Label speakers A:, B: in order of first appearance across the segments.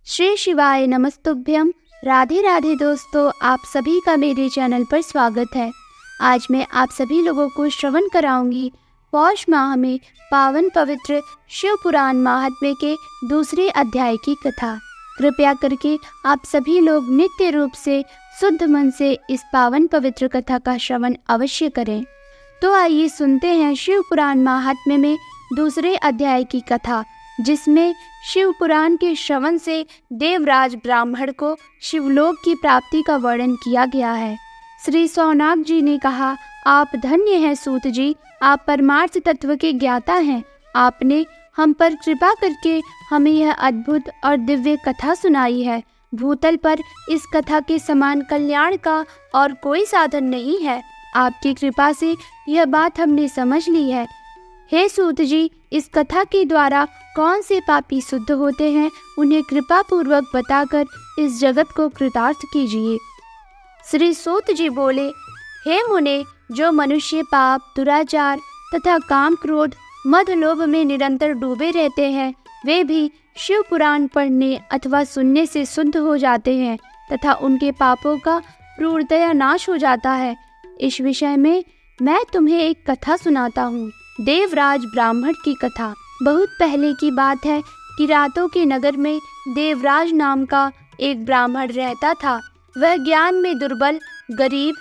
A: श्री शिवाय नमस्तुभ्यम। राधे राधे दोस्तों, आप सभी का मेरे चैनल पर स्वागत है। आज मैं आप सभी लोगों को श्रवण कराऊंगी पौष माह में पावन पवित्र शिव पुराण महात्म्य के दूसरे अध्याय की कथा। कृपया करके आप सभी लोग नित्य रूप से शुद्ध मन से इस पावन पवित्र कथा का श्रवण अवश्य करें। तो आइए सुनते हैं शिव पुराण महात्म्य में दूसरे अध्याय की कथा, जिसमें शिव पुराण के श्रवण से देवराज ब्राह्मण को शिवलोक की प्राप्ति का वर्णन किया गया है। श्री सौनाक जी ने कहा, आप धन्य हैं सूत जी, आप परमार्थ तत्व के ज्ञाता हैं। आपने हम पर कृपा करके हमें यह अद्भुत और दिव्य कथा सुनाई है। भूतल पर इस कथा के समान कल्याण का और कोई साधन नहीं है। आपकी कृपा से यह बात हमने समझ ली है। हे सूत जी, इस कथा के द्वारा कौन से पापी शुद्ध होते हैं, उन्हें कृपा पूर्वक बताकर इस जगत को कृतार्थ कीजिए। श्री सूत जी बोले, हे मुने, जो मनुष्य पाप, दुराचार तथा काम, क्रोध, मद, लोभ में निरंतर डूबे रहते हैं, वे भी शिव पुराण पढ़ने अथवा सुनने से शुद्ध हो जाते हैं तथा उनके पापों का पूर्णतया नाश हो जाता है। इस विषय में मैं तुम्हें एक कथा सुनाता हूँ। देवराज ब्राह्मण की कथा। बहुत पहले की बात है कि रातों के नगर में देवराज नाम का एक ब्राह्मण रहता था। वह ज्ञान में दुर्बल, गरीब,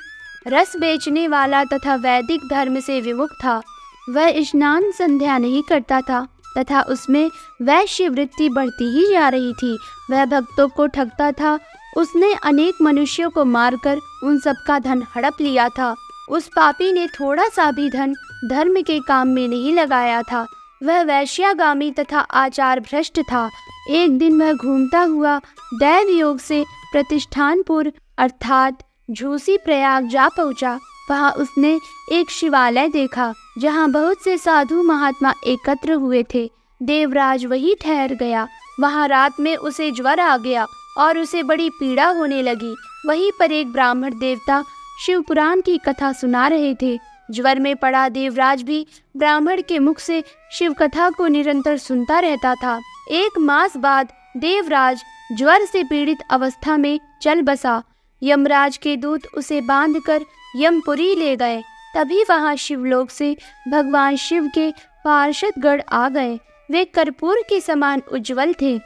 A: रस बेचने वाला तथा वैदिक धर्म से विमुख था। वह स्नान संध्या नहीं करता था तथा उसमें वैश्य वृत्ति बढ़ती ही जा रही थी। वह भक्तों को ठगता था। उसने अनेक मनुष्यों को मारकर उन सबका धन हड़प लिया था। उस पापी ने थोड़ा सा भी धन धर्म के काम में नहीं लगाया था। वह वैश्यागामी तथा आचार भ्रष्ट था। एक दिन वह घूमता हुआ दैव योग से प्रतिष्ठानपुर अर्थात झूसी प्रयाग जा पहुंचा। वहां उसने एक शिवालय देखा जहां बहुत से साधु महात्मा एकत्र हुए थे। देवराज वहीं ठहर गया। वहां रात में उसे ज्वर आ गया और उसे बड़ी पीड़ा होने लगी। वहीं पर एक ब्राह्मण देवता शिव पुराण की कथा सुना रहे थे। ज्वर में पड़ा देवराज भी ब्राह्मण के मुख से शिव कथा को निरंतर सुनता रहता था। एक मास बाद देवराज ज्वर से पीड़ित अवस्था में चल बसा। यमराज के दूत उसे बांधकर यमपुरी ले गए। तभी वहां शिवलोक से भगवान शिव के पार्षदगण आ गए। वे कर्पूर के समान उज्जवल थे।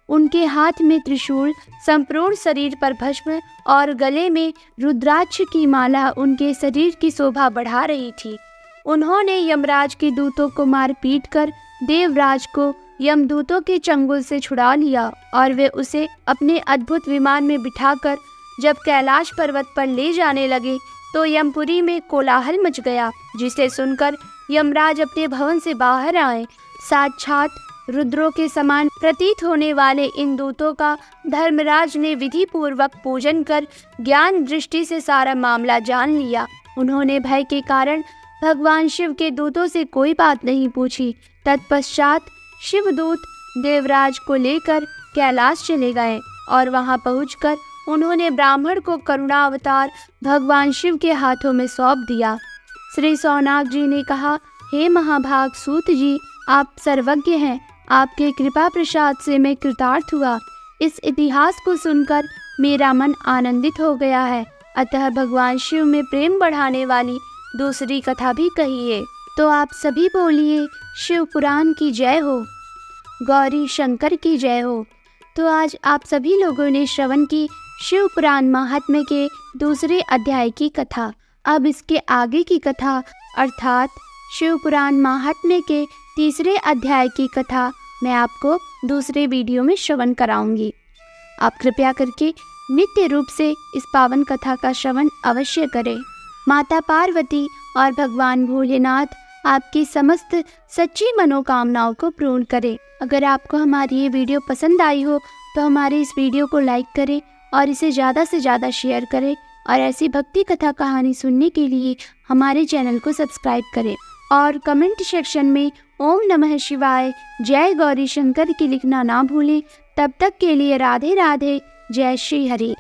A: उनके हाथ में त्रिशूल, संपूर्ण शरीर पर भस्म और गले में रुद्राक्ष की माला उनके शरीर की शोभा बढ़ा रही थी। उन्होंने यमराज के दूतों को मार पीट कर देवराज को यमदूतों के चंगुल से छुड़ा लिया और वे उसे अपने अद्भुत विमान में बिठाकर जब कैलाश पर्वत पर ले जाने लगे तो यमपुरी में कोलाहल मच गया, जिसे सुनकर यमराज अपने भवन से बाहर आए। साक्षात रुद्रों के समान प्रतीत होने वाले इन दूतों का धर्मराज ने विधि पूर्वक पूजन कर ज्ञान दृष्टि से सारा मामला जान लिया। उन्होंने भय के कारण भगवान शिव के दूतों से कोई बात नहीं पूछी। तत्पश्चात शिवदूत देवराज को लेकर कैलाश चले गए और वहां पहुंचकर उन्होंने ब्राह्मण को करुणावतार भगवान शिव के हाथों में सौंप दिया। श्री सौनाक जी ने कहा, हे महाभाग सूत जी, आप सर्वज्ञ हैं। आपके कृपा प्रसाद से मैं कृतार्थ हुआ। इस इतिहास को सुनकर मेरा मन आनंदित हो गया है। अतः भगवान शिव में प्रेम बढ़ाने वाली दूसरी कथा भी कहिए। तो आप सभी बोलिए, शिव पुराण की जय हो, गौरी शंकर की जय हो। तो आज आप सभी लोगों ने श्रवण की शिव पुराण महात्म्य के दूसरे अध्याय की कथा। अब इसके आगे की कथा अर्थात शिव पुराण महात्म्य के तीसरे अध्याय की कथा मैं आपको दूसरे वीडियो में श्रवण कराऊंगी। आप कृपया करके नित्य रूप से इस पावन कथा का श्रवण अवश्य करें। माता पार्वती और भगवान भोलेनाथ आपकी समस्त सच्ची मनोकामनाओं को पूर्ण करें। अगर आपको हमारी ये वीडियो पसंद आई हो तो हमारे इस वीडियो को लाइक करें और इसे ज़्यादा से ज़्यादा शेयर करें और ऐसी भक्ति कथा कहानी सुनने के लिए हमारे चैनल को सब्सक्राइब करें और कमेंट सेक्शन में ओम नमः शिवाय, जय गौरी शंकर की लिखना ना भूलें। तब तक के लिए राधे राधे, जय श्री हरि।